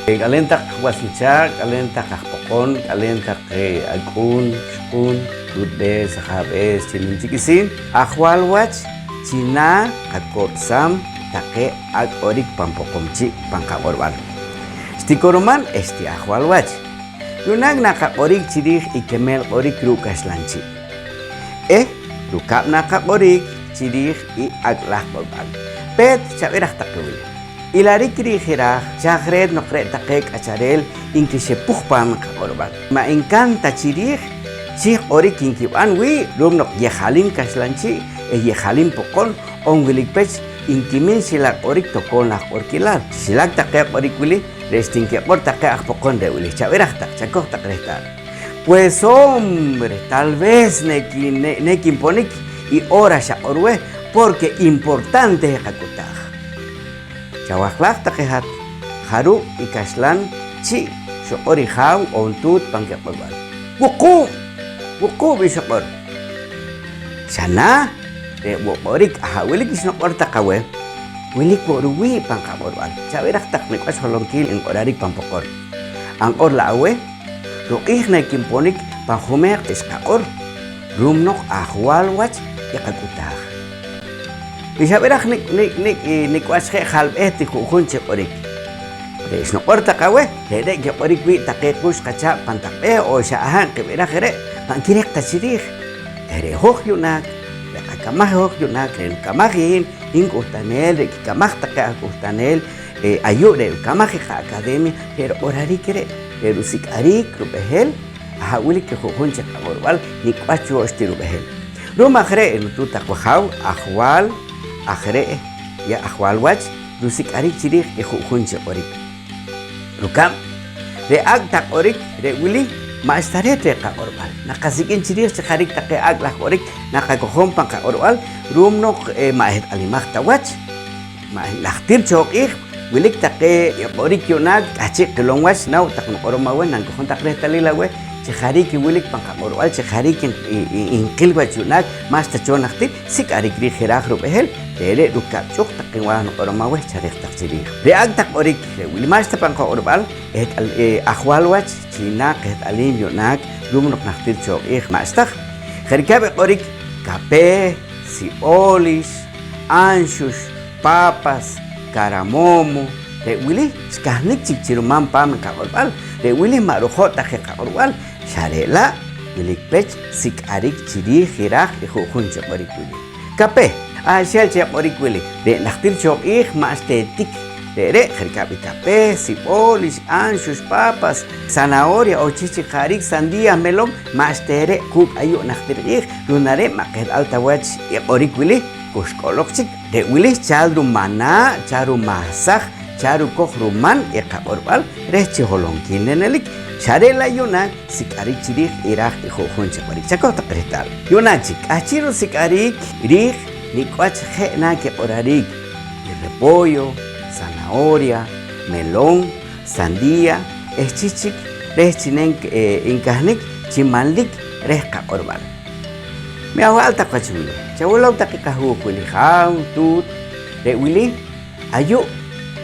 Kalentak wasuchak, kalentak kakpokon, kalentak agkun, shkun, rudbe, sakabes, chinin chikisin, ahualwach, china, kakorsam, take, ag orik pampokomchi, pankaborbal. Stikoroman, ahualwach. Lunag naka orik chirich ikemel orik rukaslanchi. Rukap naka orik chirich I aglah borbal. Pet, chavirach takwil. Ilari kirihira, chagred no takek acharel, inkishe puhpam kakorban. Ma encanta chirih, chih orik inkiban wi, rum nok yehalim kaslanchi, yehalim pokon, on wilikpech, inkimin silak orik tokon nak orkilar. Silak takek orik wili, resting ke or takek pokon de wili. Chaverach tak, chakoh tak restar. Pues hombre, tal vez nekin ponik y ora sha orwe, porque importante es kakutaj. Chawaklak takehat haru ikaslan chi shokori haw ontut pangkapagbal. Wuku bisokor. Sana wokorik wilik isnokor takawe. Wilik boruwi pangkapagbal. Chawirak taknik as holongkil ang orarik pampokor. Ang or lawe rokih na kimponik panghumek iskaor. Rumnok ahwalwach yakagutah. Bisa berak nik washe halb tikukun cek orik. Resno orta kawe, dede ke orik wi takekus kaca pantak o saahan ke berak ere, pangkirek tasirih. Ere hok yunak, kamah hok yunak, ren kamahin, ingkustanel, kamah takakustanel, ayu de kamah ka akademi, pero orari kere, pero sik arik rubehel, ahawili ke kukun cek aborwal, nik wachu osti rubehel. Rumah kere enu takwahau ahwal akhre ya ahwalwach rusik arik chirih ehukun orik. Rukam re ag tak orik re wili maestaret ka orbal. Nakasikin chirih sekarik tak ag lah orik nakakohom pang ka orbal rumnok mahet alimah tawach mahlahtir chok wilik tak orik yonag achik kelongwas nau tak oromawan nang kohon tak re talilawe cekharik wilik pang ka orbal cekharik inqilwa yonag mas tachonakti sik arik ri khirah rubehel Tere rukap cuk tak kengwah nok orang maweh carek tak ciri. Reag tak orik wili mas tapang ko orbal ahwalwach Cina ket alin yonak rum nok naktir cuk mas tak. Kerikabe orik kape si olis ansus papas karamomo re wili skahnik cik ciruman pam ka orbal re wili maruhot tak ka orbal syarela wilik pech sik arik ciri khirah ikhukun cuk orik wili. Kape Asial siap orik wili. Dek naktir cok ma estetik. Dek kerikapi kape, sipolis, ansus, papas, zanahoria, ochichi, karik, sandía, melón, ma estere kuk ayu naktir lunare maket alta wach orik wili. Kuskolok cik. Dek wili chaldru mana, charu masak, charu kok ruman ka orbal, rechi holongkin nenelik. Syarela yuna sikarik cirik irah ikhukun cik orik. Cakau tak retal. Yuna cik, aciru sikarik irih Nikwach na que orarik, repollo, zanahoria, melón, sandía, chichik, chinen inkahnik, chimanlik, ka orbal. Me awal tak kachuli. Chawulaw tak kahu kuliham tut, wili ayu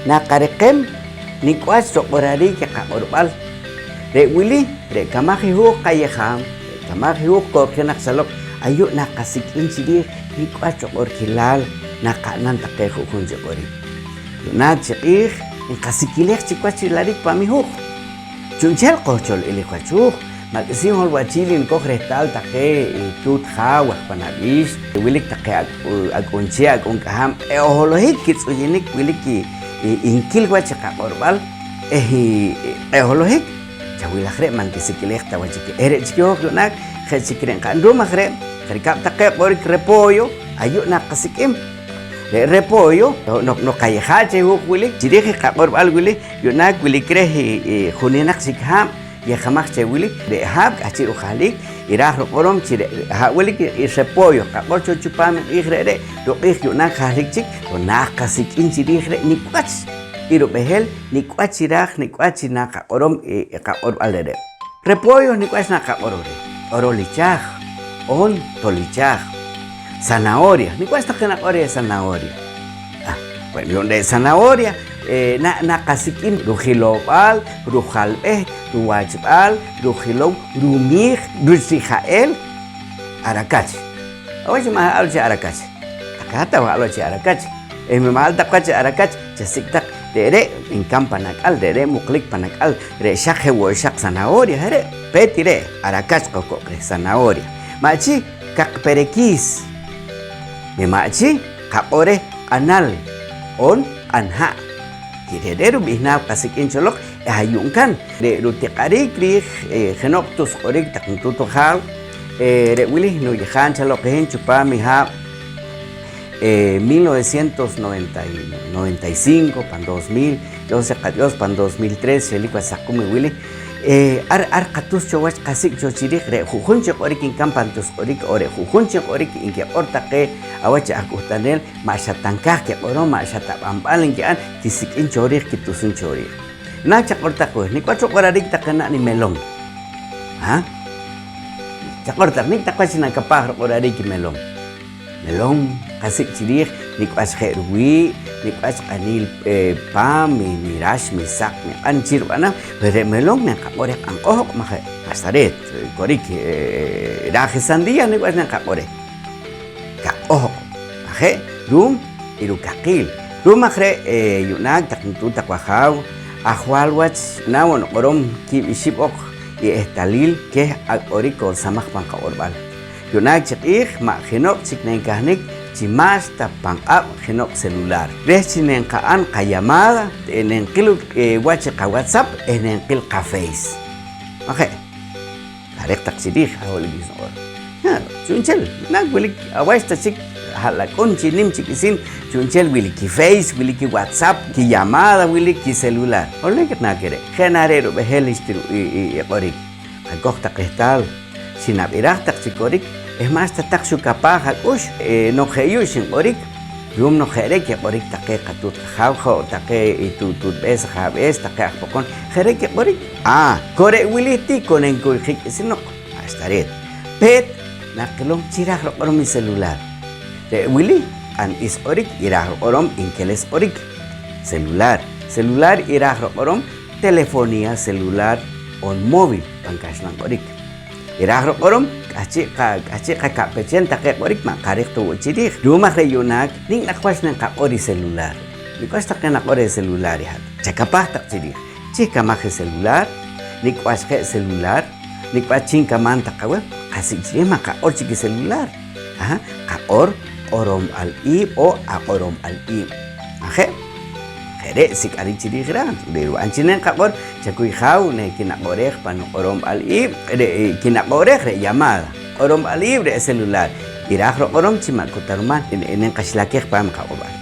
nakarekem nikwach so orarik ka orbal. Wili kamahihu kayaham, kamahihu korkenak salok ayu nakasikin sidi Nikwach orkilal nakanan takay hukun jabori. Lunag chikih kasikilek chikwach larik pamihuk. Chunchel kochol ilikwachuh mag-isim holwachilin ko kretal takay tut hawak panabis wilik takay agunchi agungkaham holohik kits uyinik wilik inkil wach ka orbal holohik chawilakre man kisikilek tawachiki ere chikihok lunag khetsikren kan rumahre Kerikap takep orik repollo, ayu nak kasikim. Repollo, no kayahache huk wili, jirih ka orbal wili, yunak wili kreh huninak sikham, ya khamak che wili, de hab achiru khalik, irah rokorom chire ha wili repollo, ka orcho chupam ihrere, do yunak khalik chik, do nak kasikin jirih nikwach. Iru behel nikwach irah nikwach nak orom ka orbal de. Repollo nikwach nak orore. Orolichah. On tolichaj, zanahoria. Ni cuesta que na oria zanahoria. Bueno, de zanahoria, na kasikin rujilobal, rujalbeh, ruwachbal, rujilob, rumij, rusijael, arakachi. Oye, más algo arakachi. Acá está algo arakachi. Me mal tapache arakachi, chasiktak, dere, en campanakal, dere, muklik panakal, re shakhe wo shak zanahoria, dere, petire, arakachi kokokre, zanahoria. Machi, kakperekis. Me machi, kapore, anal, on, anha. Kirederu bisna kasikin cholok, ayungkan, re rutikarik, genoptus orik takuntuto hal, re willy no yahan chalok hen chupa mi ha 1995 pan 2000 yo Dios pan 2003 Shelikwa Sakumi Willy ar katus chowach kasik chochirik re jujunche orik in campantus orik ore jujunche orik in que orta que awacha akutanel mashatankah que oro mashatabambal que an kisikin chorik kitusun chorik na chakorta ko ni 4 horarik takana ni melong ha chakorta ni takwachina kapah horarik melong kasik chirih nikwas herwi nikwas anil pam mi rash mi sak mi anchir bana pero melong ne kapore ang kohok mahe astaret korik raje sandia nikwas ne kapore ka ohok mahe rum irukakil rum mahe yunag takuntu takwahaw ahwalwach nawon orom ki ishibok y estalil que oriko samah pangka orbal yunag chikih ma genok chiknen kahnik chimas tapang up genok celular rechinen kaan ka llamada en kil wache ka WhatsApp en kil ka Face okay direct chidih hawli bisor ha chunchel nag wili awasta chik hala kon chinim chikisin chunchel wili ki Face wili ki WhatsApp ki llamada wili ki celular ole que na kere genarero behelistir y qorik agokta cristal sinabirah tak chikorik es más tatak su capaz ush no heyushin orik yum no jereke orik take katut khawkho take itu tut bes khabes take pokon jereke orik kore wiliti konen ko khik sinok astaret pet naklong chirah orom mi celular de wili an is orik irah orom inkeles orik celular irah orom telefonía celular on móvil pangkaslang orik irah orom aci ka pecen take orik mak karek tu ciri rumah reyunak ning nakwas nang ka ori celular nikwas tak nak ori celular ya cakapah tak ciri cika mak celular nikwas ke celular nikwas cingka mantak kawe asik ciri maka or ciki celular ka orom al-i o orom al-i mahe kere sik ari ciri kira deru ancinen kabor cakui khau ne kina orek pan orom al-i kina orek re llamada orom al-i re celular irah orom cima kotaruman en kaslakeh pam ka obal